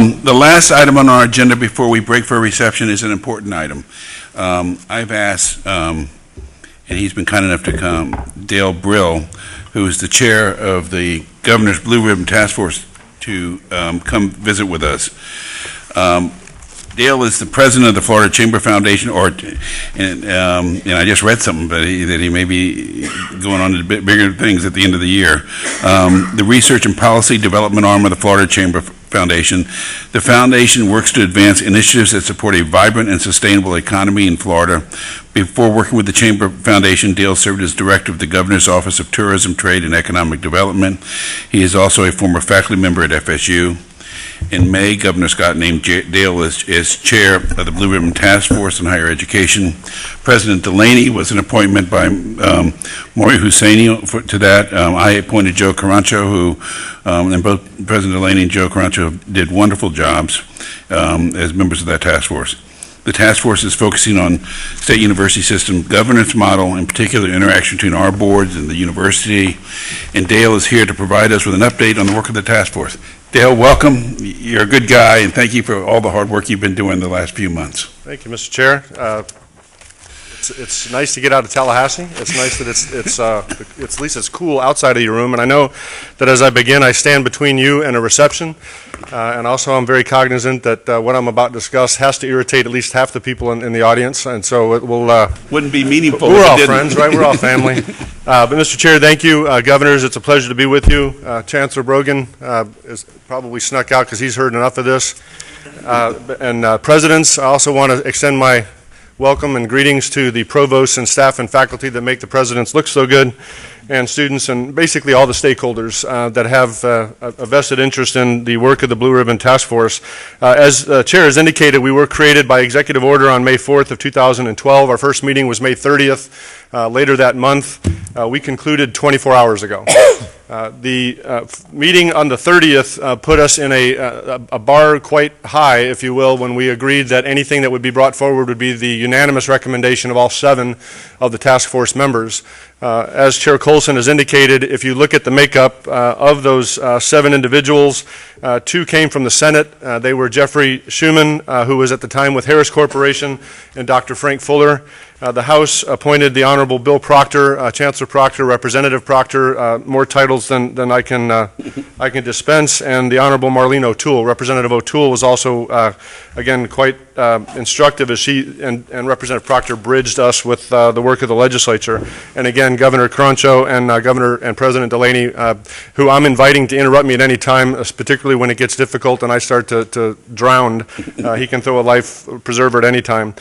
The last item on our agenda before we break for a reception is an important item. I've asked, and he's been kind enough to come, Dale Brill, who is the chair of the Governor's Blue Ribbon Task Force, to come visit with us. Dale is the president of the Florida Chamber Foundation, and I just read something that he may be going on to bit bigger things at the end of the year. The research and policy development arm of the Florida Chamber Foundation. The foundation works to advance initiatives that support a vibrant and sustainable economy in Florida. Before working with the Chamber Foundation, Dale served as director of the Governor's Office of Tourism, Trade, and Economic Development. He is also a former faculty member at FSU. In May, Governor Scott named Dale as chair of the Blue Ribbon Task Force on Higher Education. President Delaney was an appointment by Maury Husseini to that. I appointed Joe Carancho, and both President Delaney and Joe Carancho did wonderful jobs as members of that task force. The task force is focusing on state university system governance model, in particular interaction between our boards and the university. And Dale is here to provide us with an update on the work of the task force. Dale, welcome. You're a good guy, and thank you for all the hard work you've been doing the last few months. Thank you, Mr. Chair. It's nice to get out of Tallahassee. It's nice that it's at least it's cool outside of your room. And I know that as I begin, I stand between you and a reception. And also, I'm very cognizant that what I'm about to discuss has to irritate at least half the people in the audience. And so it will wouldn't be meaningful. We're all friends, right? We're all family. But Mr. Chair, thank you, governors. It's a pleasure to be with you. Chancellor Brogan is probably snuck out because he's heard enough of this. And presidents, I also want to extend my welcome and greetings to the provosts and staff and faculty that make the presidents look so good, and students and basically all the stakeholders that have a vested interest in the work of the Blue Ribbon Task Force. As the chair has indicated, we were created by executive order on May 4th of 2012. Our first meeting was May 30th. Later that month, we concluded 24 hours ago. The meeting on the 30th put us in a bar quite high, if you will, when we agreed that anything that would be brought forward would be the unanimous recommendation of all 7 of the task force members. As Chair Colson has indicated, if you look at the makeup of those 7 individuals, 2 came from the Senate. They were Jeffrey Schuman, who was at the time with Harris Corporation, and Dr. Frank Fuller. The House appointed the Honorable Bill Proctor, Chancellor Proctor, Representative Proctor, more titles than I can dispense, and the Honorable Marlene O'Toole. Representative O'Toole was also, again, quite instructive as she and Representative Proctor bridged us with the work of the legislature. And again, Governor Carancho and Governor and President Delaney, who I'm inviting to interrupt me at any time, particularly when it gets difficult and I start to drown. He can throw a life preserver at any time.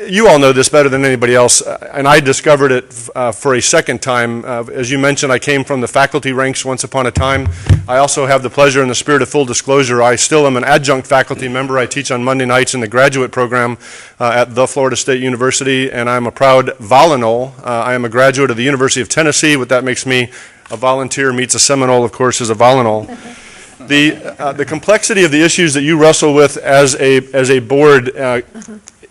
You all know this better than anybody else, and I discovered it for a second time. As you mentioned, I came from the faculty ranks once upon a time. I also have the pleasure, in the spirit of full disclosure, I still am an adjunct faculty member. I teach on Monday nights in the graduate program at the Florida State University, and I'm a proud Volinole. I am a graduate of the University of Tennessee. What that makes me a volunteer meets a Seminole, of course, is a Volinole. The complexity of the issues that you wrestle with as a board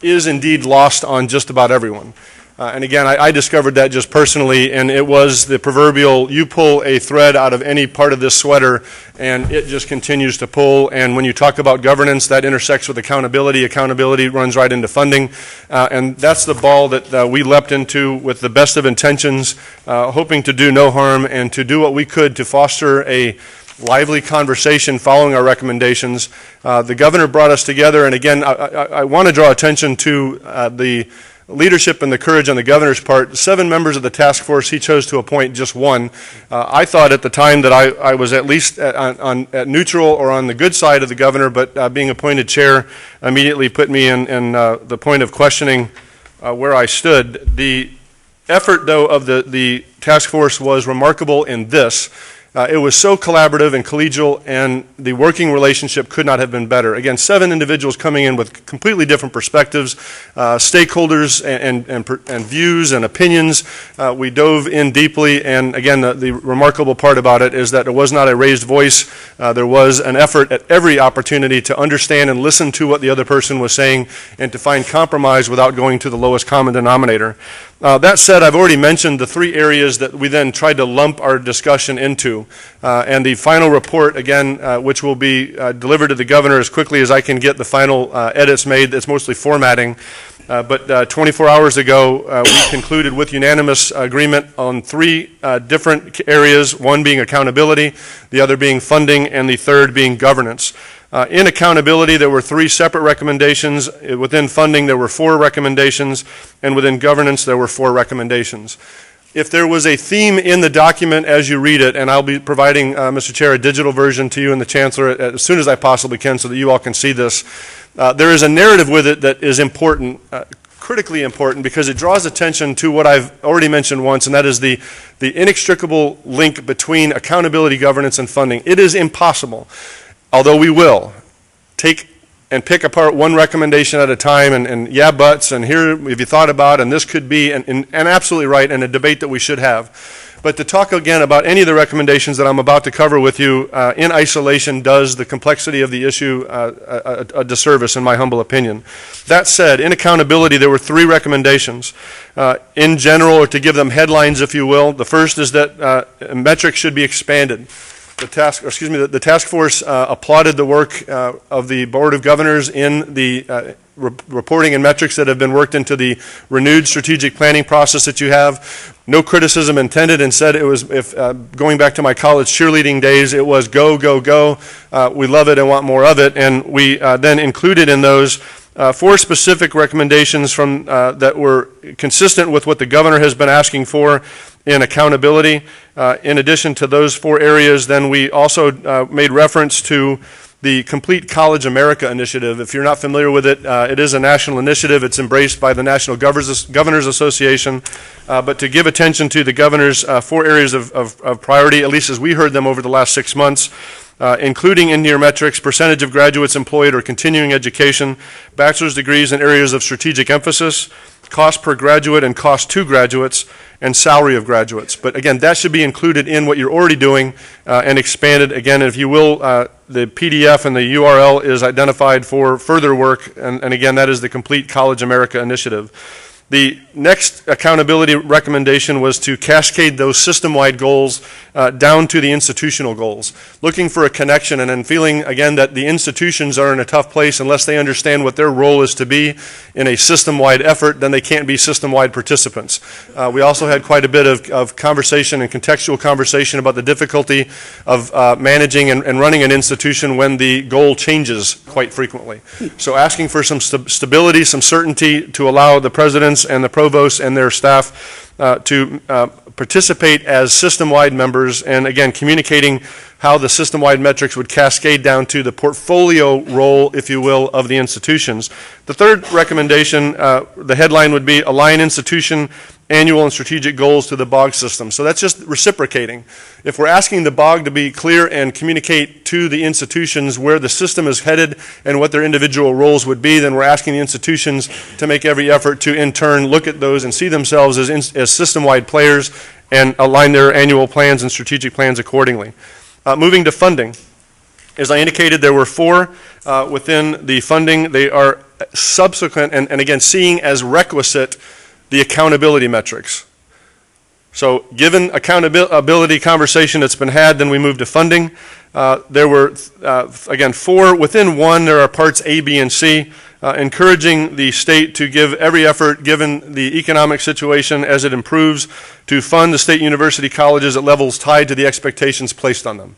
is indeed lost on just about everyone. And again, I discovered that just personally, and it was the proverbial, you pull a thread out of any part of this sweater, and it just continues to pull. And when you talk about governance, that intersects with accountability. Accountability runs right into funding. And that's the ball that we leapt into with the best of intentions, hoping to do no harm and to do what we could to foster a lively conversation following our recommendations. The governor brought us together, and again, I want to draw attention to the leadership and the courage on the governor's part. 7 members of the task force, he chose to appoint just 1. I thought at the time that I was at least at neutral or on the good side of the governor, but being appointed chair immediately put me in the point of questioning where I stood. The effort, though, of the task force was remarkable in this. It was so collaborative and collegial, and the working relationship could not have been better. Again, 7 individuals coming in with completely different perspectives, stakeholders and views and opinions. We dove in deeply, and again, the remarkable part about it is that it was not a raised voice. There was an effort at every opportunity to understand and listen to what the other person was saying and to find compromise without going to the lowest common denominator. That said, I've already mentioned the three areas that we then tried to lump our discussion into. And the final report, again, which will be delivered to the governor as quickly as I can get the final edits made. It's mostly formatting. But 24 hours ago, we concluded with unanimous agreement on three different areas, one being accountability, the other being funding, and the third being governance. In accountability, there were three separate recommendations. Within funding, there were 4 recommendations. And within governance, there were 4 recommendations. If there was a theme in the document as you read it, and I'll be providing, Mr. Chair, a digital version to you and the Chancellor as soon as I possibly can so that you all can see this, there is a narrative with it that is important, critically important, because it draws attention to what I've already mentioned once, and that is the inextricable link between accountability, governance, and funding. It is impossible, although we will take and pick apart one recommendation at a time and yeah, buts, and here have you thought about, and this could be, and absolutely right, and a debate that we should have. But to talk again about any of the recommendations that I'm about to cover with you in isolation does the complexity of the issue a disservice, in my humble opinion. That said, in accountability, there were 3 recommendations. In general, or to give them headlines, if you will, the first is that metrics should be expanded. The task force applauded the work of the Board of Governors in the reporting and metrics that have been worked into the renewed strategic planning process that you have. No criticism intended, and said it was, if going back to my college cheerleading days, it was go, go, go. We love it and want more of it, and we then included in those 4 specific recommendations from that were consistent with what the governor has been asking for in accountability. In addition to those 4 areas, then we also made reference to the Complete College America initiative. If you're not familiar with it, it is a national initiative. It's embraced by the National Governors Association. But to give attention to the governor's 4 areas of priority, at least as we heard them over the last 6 months, including in-year metrics, percentage of graduates employed or continuing education, bachelor's degrees in areas of strategic emphasis, cost per graduate and cost to graduates, and salary of graduates. But again, that should be included in what you're already doing and expanded. Again, if you will, the PDF and the URL is identified for further work, and again, that is the Complete College America initiative. The next accountability recommendation was to cascade those system-wide goals down to the institutional goals, looking for a connection and then feeling, again, that the institutions are in a tough place unless they understand what their role is to be in a system-wide effort, then they can't be system-wide participants. We also had quite a bit of conversation and contextual conversation about the difficulty of managing and running an institution when the goal changes quite frequently. So asking for some stability, some certainty to allow the presidents and the provosts and their staff to participate as system-wide members, and again, communicating how the system-wide metrics would cascade down to the portfolio role, if you will, of the institutions. The third recommendation, the headline would be align institution annual and strategic goals to the BOG system. So that's just reciprocating. If we're asking the BOG to be clear and communicate to the institutions where the system is headed and what their individual roles would be, then we're asking the institutions to make every effort to in turn look at those and see themselves as system-wide players and align their annual plans and strategic plans accordingly. Moving to funding. As I indicated, there were 4 within the funding. They are subsequent and again, seeing as requisite the accountability metrics. So given accountability conversation that's been had, then we move to funding. There were, again, 4. Within 1, there are parts A, B, and C, encouraging the state to give every effort, given the economic situation as it improves, to fund the state university colleges at levels tied to the expectations placed on them.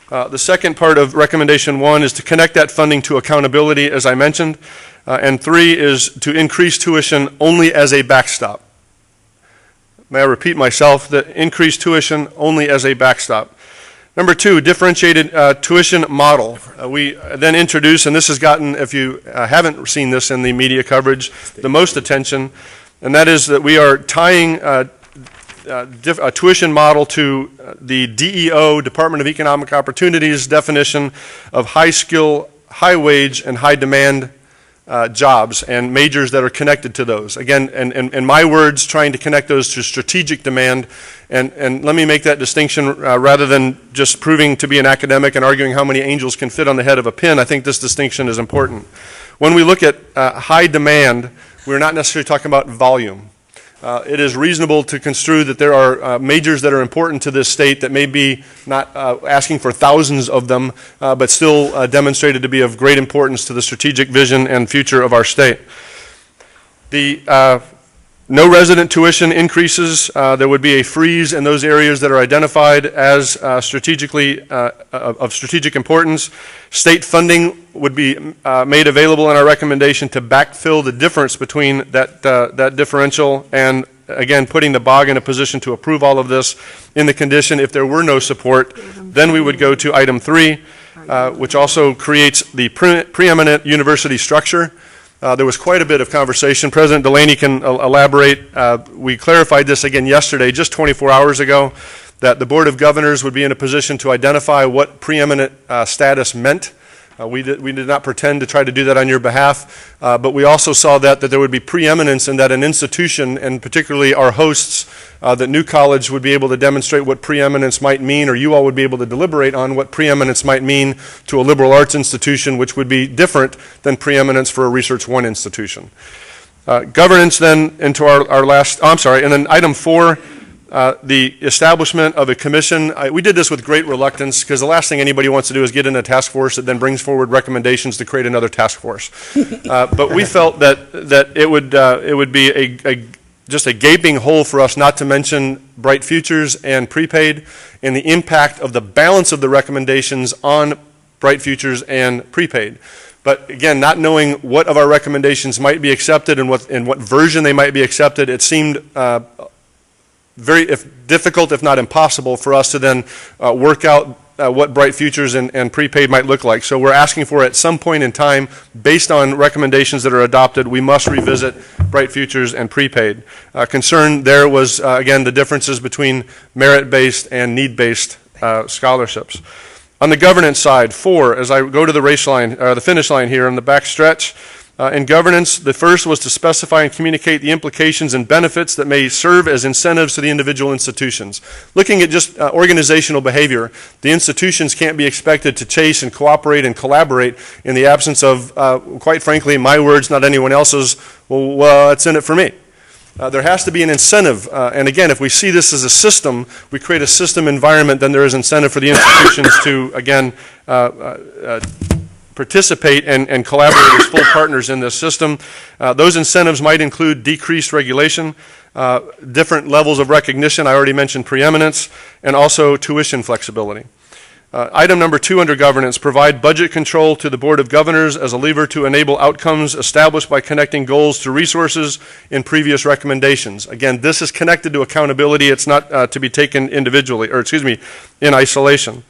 The second part of recommendation 1 is to connect that funding to accountability, as I mentioned. And 3 is to increase tuition only as a backstop. May I repeat myself, that increase tuition only as a backstop. Number 2, differentiated tuition model. We then introduced, and this has gotten, if you haven't seen this in the media coverage, the most attention, and that is that we are tying a tuition model to the DEO, Department of Economic Opportunities, definition of high skill, high wage, and high demand jobs and majors that are connected to those. Again, in my words, trying to connect those to strategic demand. And let me make that distinction rather than just proving to be an academic and arguing how many angels can fit on the head of a pin. I think this distinction is important. When we look at high demand, we're not necessarily talking about volume. it is reasonable to construe that there are majors that are important to this state that may be not asking for thousands of them, but still demonstrated to be of great importance to the strategic vision and future of our state. The no resident tuition increases. There would be a freeze in those areas that are identified as strategically of strategic importance. State funding would be made available in our recommendation to backfill the difference between that differential, and again, putting the BOG in a position to approve all of this in the condition if there were no support. Then we would go to item 3, which also creates the preeminent university structure. There was quite a bit of conversation. President Delaney can elaborate. We clarified this again yesterday, just 24 hours ago, that the Board of Governors would be in a position to identify what preeminent status meant. We did not pretend to try to do that on your behalf, but we also saw that there would be preeminence in that an institution, and particularly our hosts, that New College would be able to demonstrate what preeminence might mean, or you all would be able to deliberate on what preeminence might mean to a liberal arts institution, which would be different than preeminence for a Research One institution. Governance then into our last, and then item 4, the establishment of a commission. We did this with great reluctance because the last thing anybody wants to do is get in a task force that then brings forward recommendations to create another task force. But we felt that it would be just a gaping hole for us not to mention Bright Futures and prepaid and the impact of the balance of the recommendations on Bright Futures and prepaid. But again, not knowing what of our recommendations might be accepted and what version they might be accepted, it seemed very difficult, if not impossible, for us to then work out what Bright Futures and prepaid might look like. So we're asking for, at some point in time, based on recommendations that are adopted, we must revisit Bright Futures and prepaid. Concern there was, again, the differences between merit-based and need-based scholarships. On the governance side, 4, as I go to the finish line here on the back stretch, in governance, the first was to specify and communicate the implications and benefits that may serve as incentives to the individual institutions. Looking at just organizational behavior, the institutions can't be expected to chase and cooperate and collaborate in the absence of, quite frankly, my words, not anyone else's, well, it's in it for me. There has to be an incentive, and again, if we see this as a system, we create a system environment, then there is incentive for the institutions to, again, participate and collaborate as full partners in this system. Those incentives might include decreased regulation, different levels of recognition, I already mentioned preeminence, and also tuition flexibility. Item number 2 under governance, provide budget control to the Board of Governors as a lever to enable outcomes established by connecting goals to resources in previous recommendations. Again, this is connected to accountability. It's not to be taken individually, or in isolation.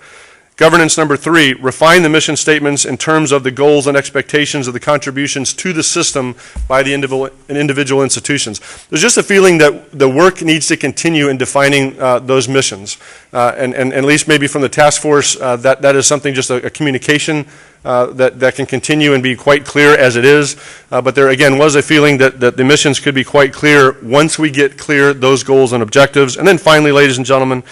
Governance number 3, refine the mission statements in terms of the goals and expectations of the contributions to the system by the individual institutions. There's just a feeling that the work needs to continue in defining those missions. And at least maybe from the task force, that is something, just a communication that can continue and be quite clear as it is. But there again was a feeling that the missions could be quite clear once we get clear those goals and objectives. And then finally, ladies and gentlemen,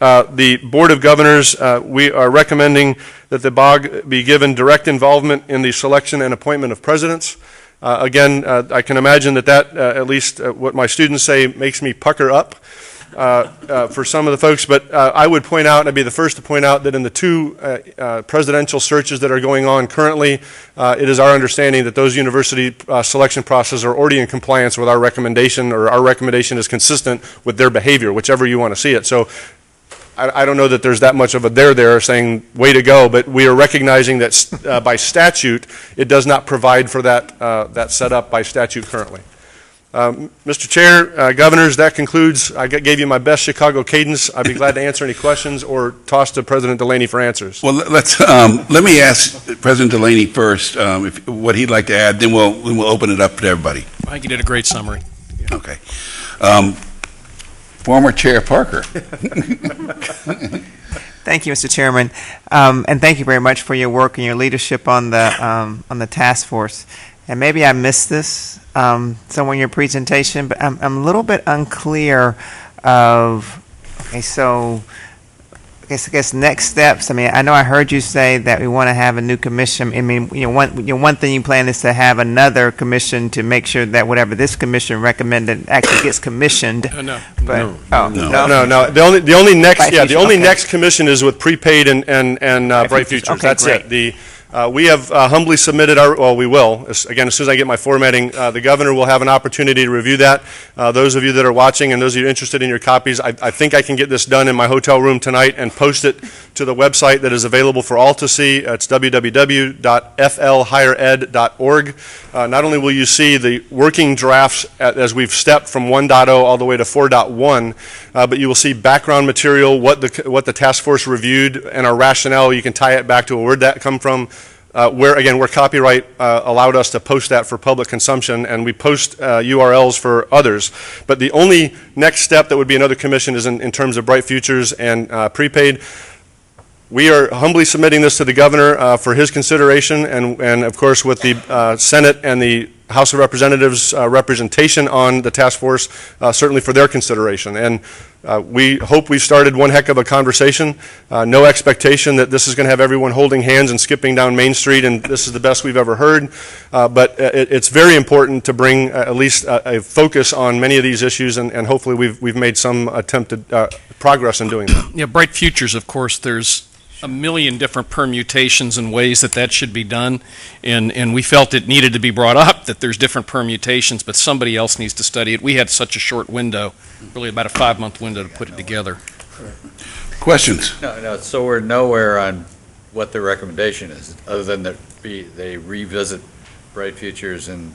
the Board of Governors, we are recommending that the BOG be given direct involvement in the selection and appointment of presidents. Again, I can imagine that at least what my students say, makes me pucker up for some of the folks. But I would point out, and I'd be the first to point out, that in the 2 presidential searches that are going on currently, it is our understanding that those university selection processes are already in compliance with our recommendation, or our recommendation is consistent with their behavior, whichever you want to see it. So I don't know that there's that much of a there saying, way to go, but we are recognizing that by statute, it does not provide for that setup by statute currently. Mr. Chair, Governors, that concludes. I gave you my best Chicago cadence. I'd be glad to answer any questions or toss to President Delaney for answers. Well, let me ask President Delaney first what he'd like to add, then we'll open it up to everybody. I think you did a great summary. Okay. Former Chair Parker. Thank you, Mr. Chairman, and thank you very much for your work and your leadership on the task force. And maybe I missed this somewhere in your presentation, but I'm a little bit unclear of. Okay, so I guess next steps. I mean, I know I heard you say that we want to have a new commission. I mean, one thing you plan is to have another commission to make sure that whatever this commission recommended actually gets commissioned. No. But, No. oh, No, no. The only next, Bright yeah, the Futures, only okay. next commission is with prepaid and Bright Futures, Futures. okay, That's great. it. We have humbly submitted we will. Again, as soon as I get my formatting, the governor will have an opportunity to review that. Those of you that are watching and those of you interested in your copies, I think I can get this done in my hotel room tonight and post it to the website that is available for all to see. It's www.flhighered.org. Not only will you see the working drafts as we've stepped from 1.0 all the way to 4.1, but you will see background material, what the task force reviewed, and our rationale. You can tie it back to where'd that come from. Where copyright allowed us to post that for public consumption, and we post URLs for others. But the only next step that would be another commission is in terms of Bright Futures and prepaid. We are humbly submitting this to the governor for his consideration, and of course with the Senate and the House of Representatives representation on the task force, certainly for their consideration. And we hope we've started one heck of a conversation. No expectation that this is going to have everyone holding hands and skipping down Main Street and this is the best we've ever heard. But it's very important to bring at least a focus on many of these issues, and hopefully we've made some attempted progress in doing that. Yeah, Bright Futures, of course, there's a million different permutations and ways that should be done, and we felt it needed to be brought up that there's different permutations, but somebody else needs to study it. We had such a short window, really about a 5-month window to put it together. Questions? No, so we're nowhere on what the recommendation is, other than that they revisit Bright Futures and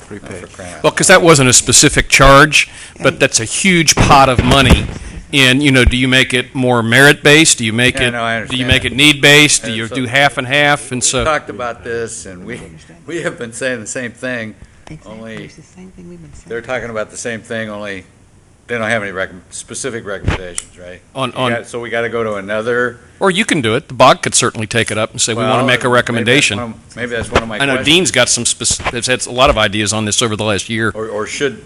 prepaid. Well, because that wasn't a specific charge, but that's a huge pot of money. And, do you make it more merit-based? Do you make Yeah, no, I it, do you understand make it that. need-based? Do And you so- do half and half? And We so, talked about this, and we have been saying the same thing, only they're talking about the same thing, only they don't have any specific recommendations, right? So we got to go to another. or you can do it. The BOG could certainly take it up and say, we want to make a recommendation. Maybe that's one of my I know questions. Dean's got has had a lot of ideas on this over the last year. Or should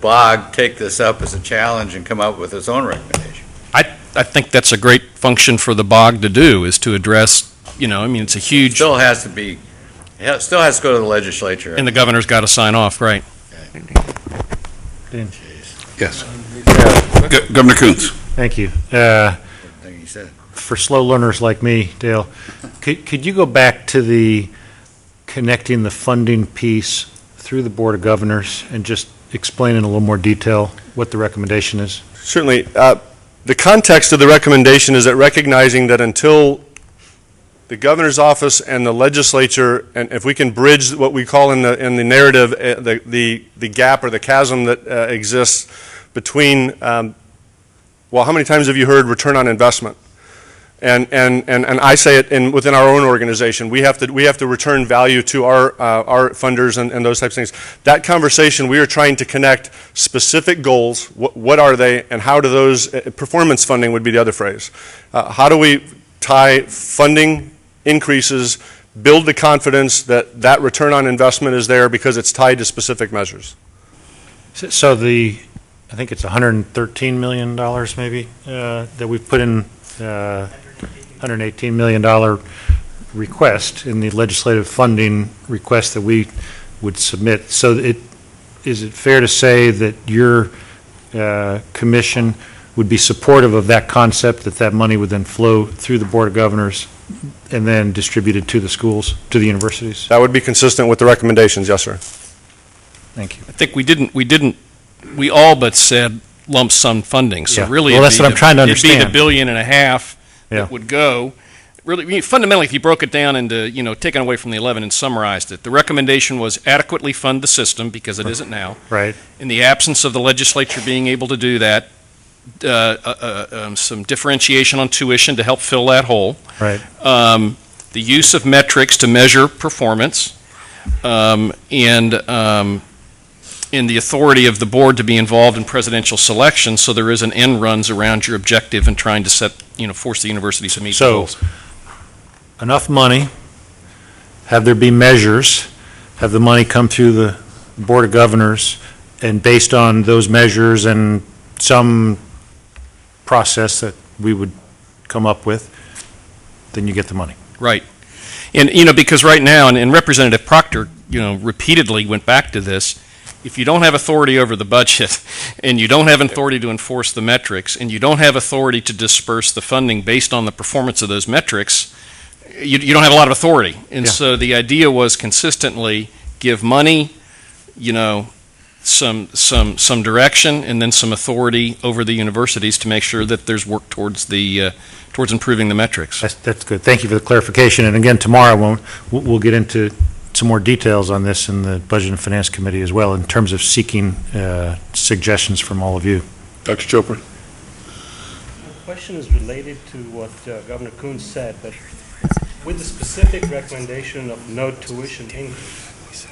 BOG take this up as a challenge and come up with its own recommendation? I think that's a great function for the BOG to do, is to address, it's a It huge, still has to be, it still has to go to the legislature. and the governor's got to sign off, right? Yes. Governor Coons. Thank you. Everything he said. For slow learners like me, Dale, could you go back to the connecting the funding piece through the Board of Governors and just explain in a little more detail what the recommendation is? Certainly. The context of the recommendation is that recognizing that until the governor's office and the legislature, and if we can bridge what we call in the narrative the gap or the chasm that exists between, how many times have you heard return on investment? And I say it within our own organization, we have to return value to our funders and those types of things. That conversation, we are trying to connect specific goals. What are they, and how do those performance funding would be the other phrase. How do we tie funding increases, build the confidence that return on investment is there because it's tied to specific measures. So I think it's $113 million maybe that we've put in. $118 million request in the legislative funding request that we would submit. So is it fair to say that your commission would be supportive of that concept, that money would then flow through the Board of Governors and then distributed to the schools, to the universities? That would be consistent with the recommendations, yes, sir. Thank you. I think we all but said lump sum funding, so Yeah. really. Well, that's what I'm trying to It'd be understand. the $1.5 billion Yeah. that would go. Really, fundamentally, if you broke it down into, taken away from the 11 and summarized it, the recommendation was adequately fund the system, because it isn't now. Right. In the absence of the legislature being able to do that, some differentiation on tuition to help fill that hole. Right. The use of metrics to measure performance, and in the authority of the board to be involved in presidential selection, so there isn't end runs around your objective and trying to force the universities to meet the So, goals. enough money, have there be measures, have the money come through the Board of Governors, and based on those measures and some process that we would come up with, then you get the money. Right. And, because right now, and Representative Proctor, repeatedly went back to this, if you don't have authority over the budget, and you don't have authority to enforce the metrics, and you don't have authority to disperse the funding based on the performance of those metrics, you don't have a lot of authority. And Yeah. so the idea was consistently give money, some direction, and then some authority over the universities to make sure that there's work towards improving the metrics. That's good. Thank you for the clarification. And again, tomorrow, we'll get into some more details on this in the Budget and Finance Committee as well, in terms of seeking suggestions from all of you. Dr. Chopra? The question is related to what Governor Coons said, but with the specific recommendation of no tuition increase,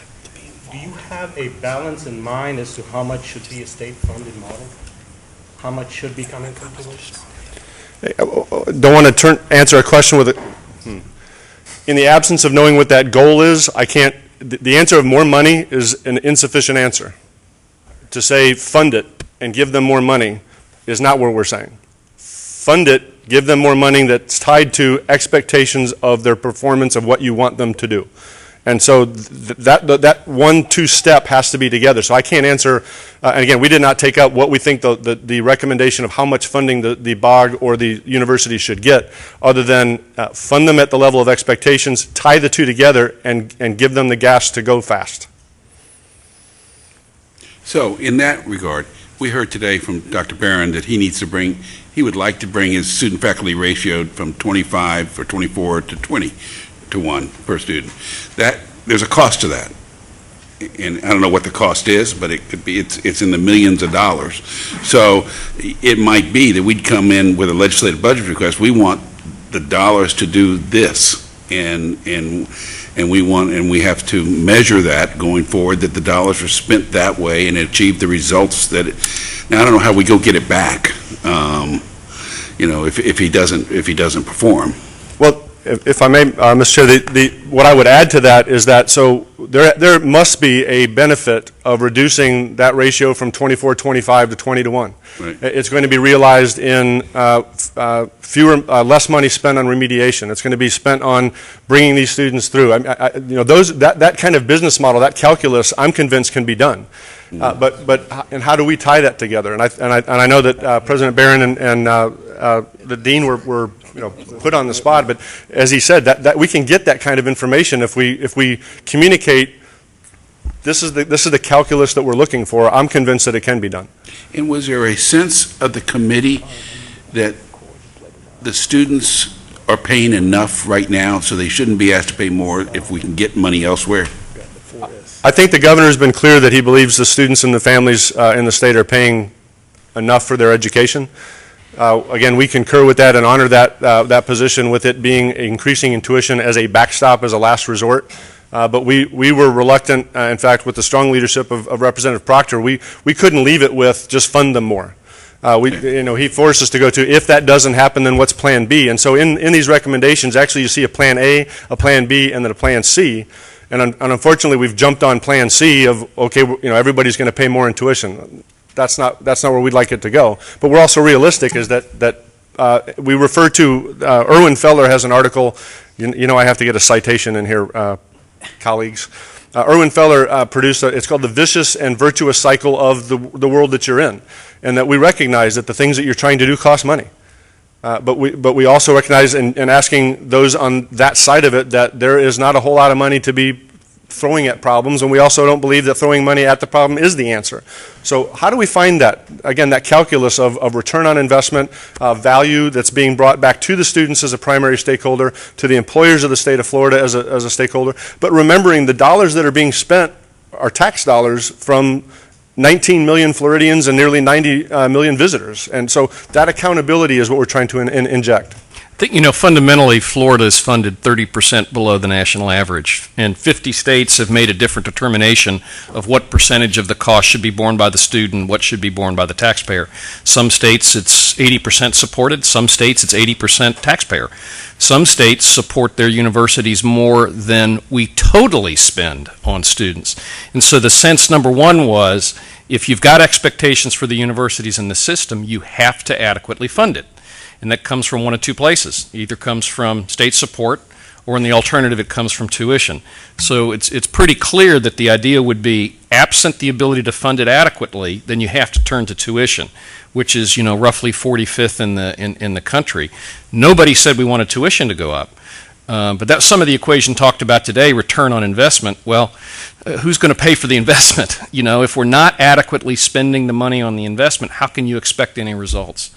do you have a balance in mind as to how much should be a state-funded model? How much should be coming from tuition? Don't want to answer a question with a, in the absence of knowing what that goal is, I can't, the answer of more money is an insufficient answer. To say fund it and give them more money is not what we're saying. Fund it, give them more money that's tied to expectations of their performance of what you want them to do. And so that 1-2 step has to be together. So I can't answer, and again, we did not take up what we think the recommendation of how much funding the BOG or the university should get, other than fund them at the level of expectations, tie the two together, and give them the gas to go fast. So in that regard, we heard today from Dr. Barron that he would like to bring his student-faculty ratio from 25 or 24 to 20 to 1 per student. There's a cost to that. And I don't know what the cost is, but it could be, it's in the millions of dollars. So it might be that we'd come in with a legislative budget request. We want the dollars to do this. And we have to measure that going forward, that the dollars are spent that way and achieve the results that now I don't know how we go get it back, if he doesn't perform. Well, if I may, Mr. Chair, what I would add to that is that, so there must be a benefit of reducing that ratio from 24-25 to 20-1. Right. It's going to be realized in less money spent on remediation. It's going to be spent on bringing these students through. That kind of business model, that calculus, I'm convinced can be done. And how do we tie that together? And I know that President Barron and the dean were put on the spot, but as he said, that we can get that kind of information if we communicate. This is the calculus that we're looking for. I'm convinced that it can be done. And was there a sense of the committee that the students are paying enough right now, so they shouldn't be asked to pay more if we can get money elsewhere? I think the governor has been clear that he believes the students and the families in the state are paying enough for their education. Again, we concur with that and honor that position, with it being increasing in tuition as a backstop, as a last resort. But we were reluctant, in fact, with the strong leadership of Representative Proctor, we couldn't leave it with just fund them more. He forced us to go to, if that doesn't happen, then what's Plan B? And so in these recommendations, actually you see a Plan A, a Plan B, and then a Plan C. And unfortunately, we've jumped on Plan C of, okay, everybody's going to pay more in tuition. That's not where we'd like it to go. But we're also realistic, is that we refer to, Erwin Feller has an article, I have to get a citation in here, colleagues. Erwin Feller produced, it's called The Vicious and Virtuous Cycle of the World That You're In, and that we recognize that the things that you're trying to do cost money. But we also recognize, in asking those on that side of it, that there is not a whole lot of money to be throwing at problems, and we also don't believe that throwing money at the problem is the answer. So how do we find that, again, that calculus of return on investment, value that's being brought back to the students as a primary stakeholder, to the employers of the state of Florida as a stakeholder, but remembering the dollars that are being spent are tax dollars from 19 million Floridians and nearly 90 million visitors. And so that accountability is what we're trying to inject. I think, fundamentally, Florida is funded 30% below the national average, and 50 states have made a different determination of what percentage of the cost should be borne by the student, what should be borne by the taxpayer. Some states it's 80% supported, some states it's 80% taxpayer. Some states support their universities more than we totally spend on students. And so the sense, number one, was if you've got expectations for the universities in the system, you have to adequately fund it. And that comes from one of two places. It either comes from state support, or in the alternative, it comes from tuition. So it's pretty clear that the idea would be, absent the ability to fund it adequately, then you have to turn to tuition, which is, roughly 45th in the country. Nobody said we wanted tuition to go up. But that's some of the equation talked about today, return on investment. Well, who's going to pay for the investment? If we're not adequately spending the money on the investment, how can you expect any results?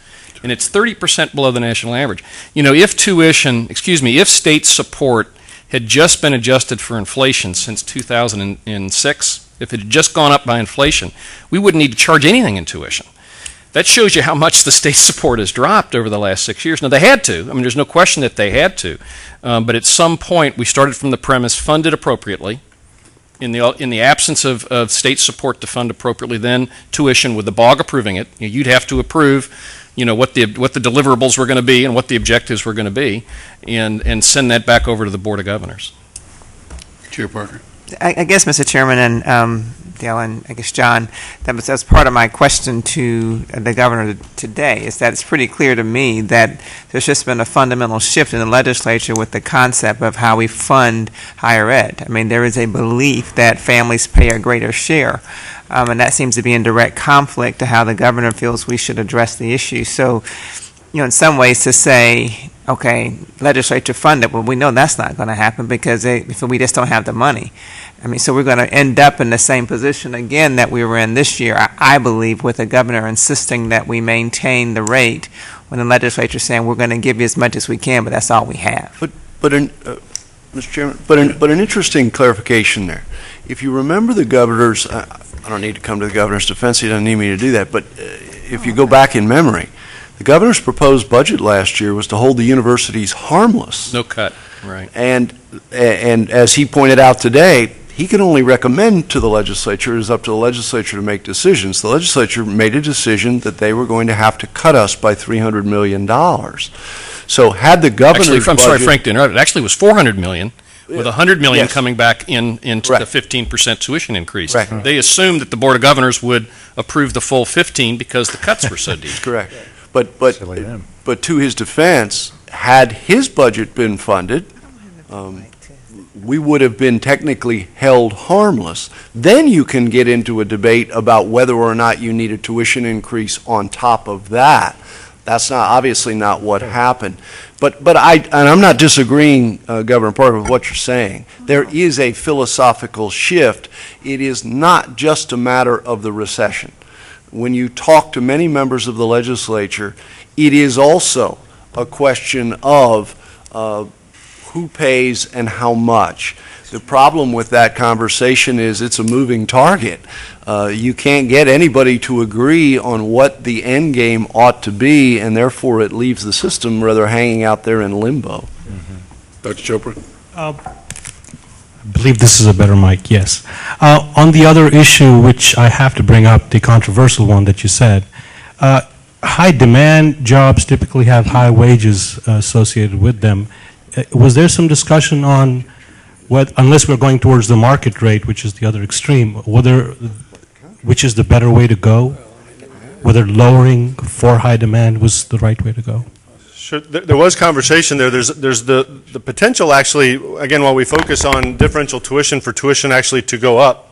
And it's 30% below the national average. If state support had just been adjusted for inflation since 2006, if it had just gone up by inflation, we wouldn't need to charge anything in tuition. That shows you how much the state support has dropped over the last 6 years. Now, they had to. There's no question that they had to. But at some point, we started from the premise, funded appropriately. In the absence of state support to fund appropriately, then tuition, with the BOG approving it, you'd have to approve what the deliverables were going to be and what the objectives were going to be, and send that back over to the Board of Governors. Chair Parker. I guess, Mr. Chairman, and Dale, and I guess John, that's part of my question to the governor today, is that it's pretty clear to me that there's just been a fundamental shift in the legislature with the concept of how we fund higher ed. There is a belief that families pay a greater share, and that seems to be in direct conflict to how the governor feels we should address the issue. So, in some ways to say, okay, legislature fund it, well, we know that's not going to happen because we just don't have the money. So we're going to end up in the same position again that we were in this year, I believe, with the governor insisting that we maintain the rate when the legislature is saying we're going to give you as much as we can, but that's all we have. Mr. Chairman, but an interesting clarification there. If you remember the governor's, I don't need to come to the governor's defense, he doesn't need me to do that, but if you go back in memory, the governor's proposed budget last year was to hold the universities harmless. No cut, right. And as he pointed out today, he can only recommend to the legislature. It is up to the legislature to make decisions. The legislature made a decision that they were going to have to cut us by $300 million. So had the governor's Actually, I'm sorry, budget- Frank, to interrupt. It actually was $400 million, with $100 million Yes. coming back into Correct. the 15% tuition increase. Correct. They assumed that the Board of Governors would approve the full 15 because the cuts were so deep. Correct. Silly them. But to his defense, had his budget been funded, we would have been technically held harmless. Then you can get into a debate about whether or not you need a tuition increase on top of that. That's obviously not what happened. But I'm not disagreeing, Governor Parker, with what you're saying. There is a philosophical shift. It is not just a matter of the recession. When you talk to many members of the legislature, it is also a question of who pays and how much. The problem with that conversation is it's a moving target. You can't get anybody to agree on what the end game ought to be, and therefore it leaves the system rather hanging out there in limbo. Dr. Chopra? I believe this is a better mic, yes. On the other issue, which I have to bring up, the controversial one that you said, high demand jobs typically have high wages associated with them. Was there some discussion on what, unless we're going towards the market rate, which is the other extreme, which is the better way to go? Whether lowering for high demand was the right way to go? Sure. There was conversation there. There's the potential, actually, again, while we focus on differential tuition, for tuition actually to go up.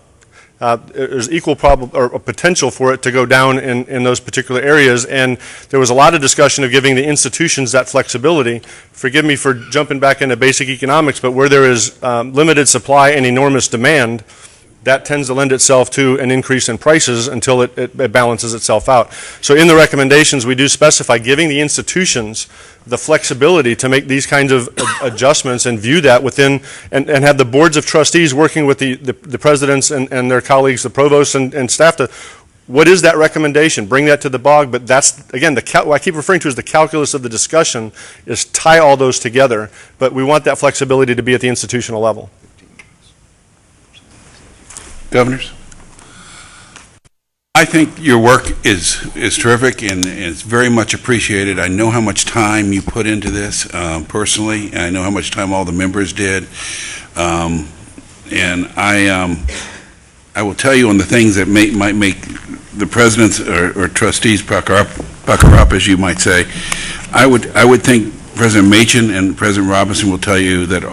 There's equal or potential for it to go down in those particular areas, and there was a lot of discussion of giving the institutions that flexibility. Forgive me for jumping back into basic economics, but where there is limited supply and enormous demand, that tends to lend itself to an increase in prices until it balances itself out. So in the recommendations, we do specify giving the institutions the flexibility to make these kinds of adjustments and view that within, and have the boards of trustees working with the presidents and their colleagues, the provosts and staff, to what is that recommendation? Bring that to the BOG, but that's, again, what I keep referring to as the calculus of the discussion, is tie all those together, but we want that flexibility to be at the institutional level. Governors? I think your work is terrific and it's very much appreciated. I know how much time you put into this personally, and I know how much time all the members did. And I will tell you on the things that might make the presidents or trustees pucker up, as you might say. I would think President Machen and President Robinson will tell you that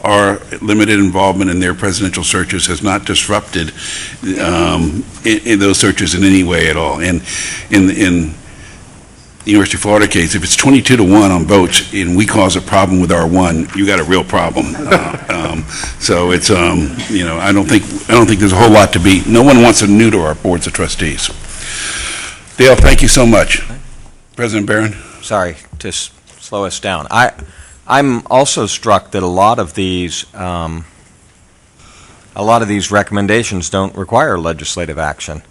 our limited involvement in their presidential searches has not disrupted in those searches in any way at all. And in the University of Florida case, if it's 22-1 on votes and we cause a problem with our one, you got a real problem. So it's I don't think there's a whole lot to be. No one wants a new to our boards of trustees. Dale, thank you so much. President Barron. Sorry to slow us down. I'm also struck that a lot of these recommendations don't require legislative action,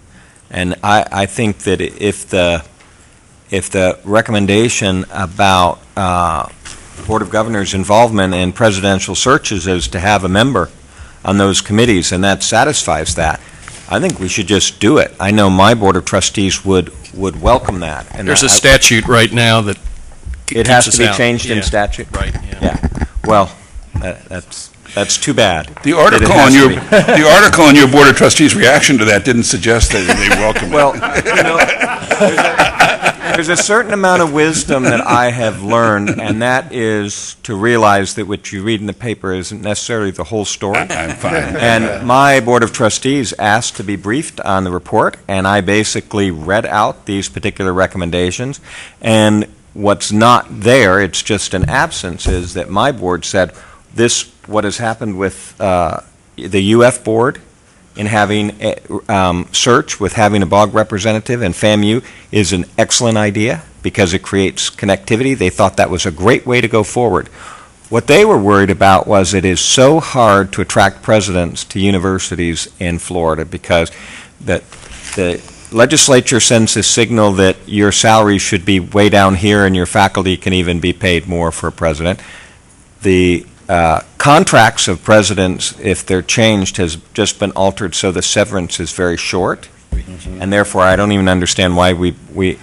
and I think that if the recommendation about Board of Governors' involvement in presidential searches is to have a member on those committees, and that satisfies that, I think we should just do it. I know my Board of Trustees would welcome that. And there's a statute right now that it has to be changed in statute. Right. Yeah. Well, that's too bad. The article on your Board of Trustees' reaction to that didn't suggest that they welcome it. Well, there's a certain amount of wisdom that I have learned, and that is to realize that what you read in the paper isn't necessarily the whole story. I'm fine. And my Board of Trustees asked to be briefed on the report, and I basically read out these particular recommendations. And what's not there, it's just an absence, is that my board said what has happened with the UF board in having a search with having a BOG representative and FAMU is an excellent idea because it creates connectivity. They thought that was a great way to go forward. What they were worried about was it is so hard to attract presidents to universities in Florida because the legislature sends a signal that your salary should be way down here and your faculty can even be paid more for a president. The contracts of presidents, if they're changed, has just been altered so the severance is very short. And therefore, I don't even understand why we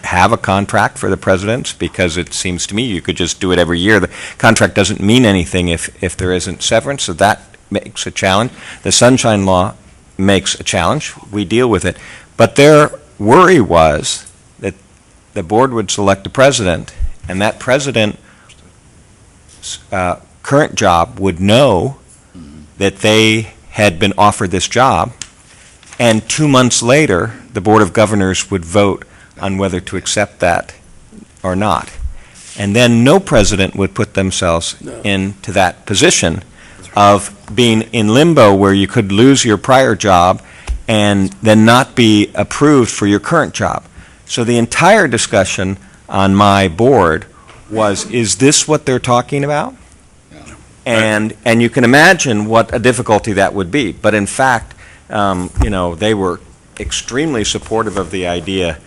have a contract for the presidents, because it seems to me you could just do it every year. The contract doesn't mean anything if there isn't severance, so that makes a challenge. The Sunshine Law makes a challenge. We deal with it. But their worry was that the board would select a president, and that president's current job would know that they had been offered this job, and 2 months later, the Board of Governors would vote on whether to accept that or not. And then no president would put themselves into that position of being in limbo where you could lose your prior job and then not be approved for your current job. So the entire discussion on my board was, is this what they're talking about? And you can imagine what a difficulty that would be. But in fact, they were extremely supportive of the idea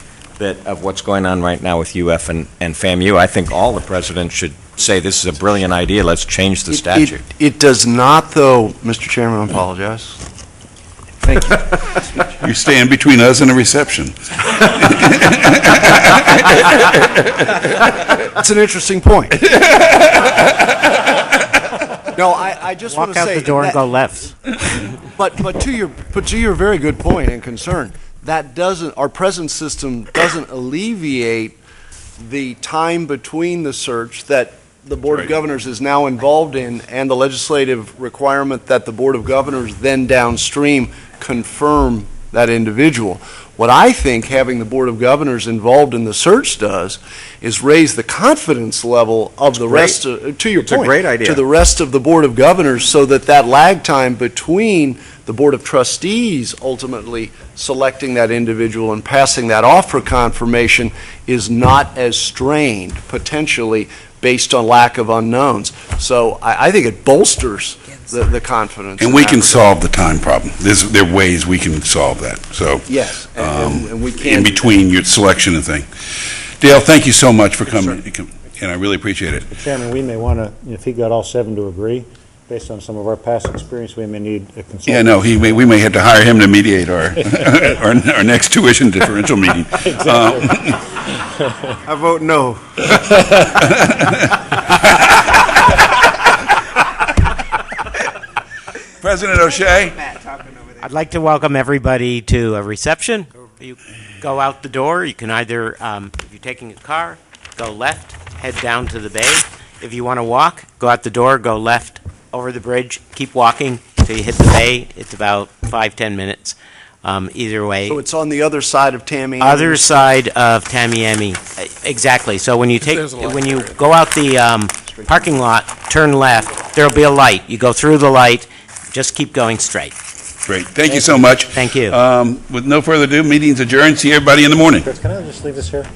of what's going on right now with UF and FAMU. I think all the presidents should say this is a brilliant idea, let's change the statute. It does not, though, Mr. Chairman, I apologize. Thank you. You're staying between us and a reception. That's an interesting point. No, I just want to say walk out the door and go left. But to your very good point and concern, our present system doesn't alleviate the time between the search that the Board of Governors is now involved in and the legislative requirement that the Board of Governors then downstream confirm that individual. What I think having the Board of Governors involved in the search does is raise the confidence level of the rest of, to your point, a great idea. To the rest of the Board of Governors, so that lag time between the Board of Trustees ultimately selecting that individual and passing that off for confirmation is not as strained, potentially, based on lack of unknowns. So I think it bolsters the confidence. And we can solve the time problem. There are ways we can solve that. So yes, and we can. In between your selection and thing. Dale, thank you so much for coming, and I really appreciate it. Chairman, we may want to, if he got all seven to agree, based on some of our past experience, we may need a consultant. Yeah, no, we may have to hire him to mediate our our next tuition differential meeting. I vote no. President O'Shea. I'd like to welcome everybody to a reception. You go out the door. You can either, if you're taking a car, go left, head down to the bay. If you want to walk, go out the door, go left over the bridge, keep walking till you hit the bay. It's about 5-10 minutes either way. So it's on the other side of Tamiami? Other side of Tamiami, exactly. So when you go out the parking lot, turn left, there'll be a light. You go through the light, just keep going straight. Great. Thank you so much. Thank you. With no further ado, meeting's adjourned. See everybody in the morning. Chris, can I just leave this here?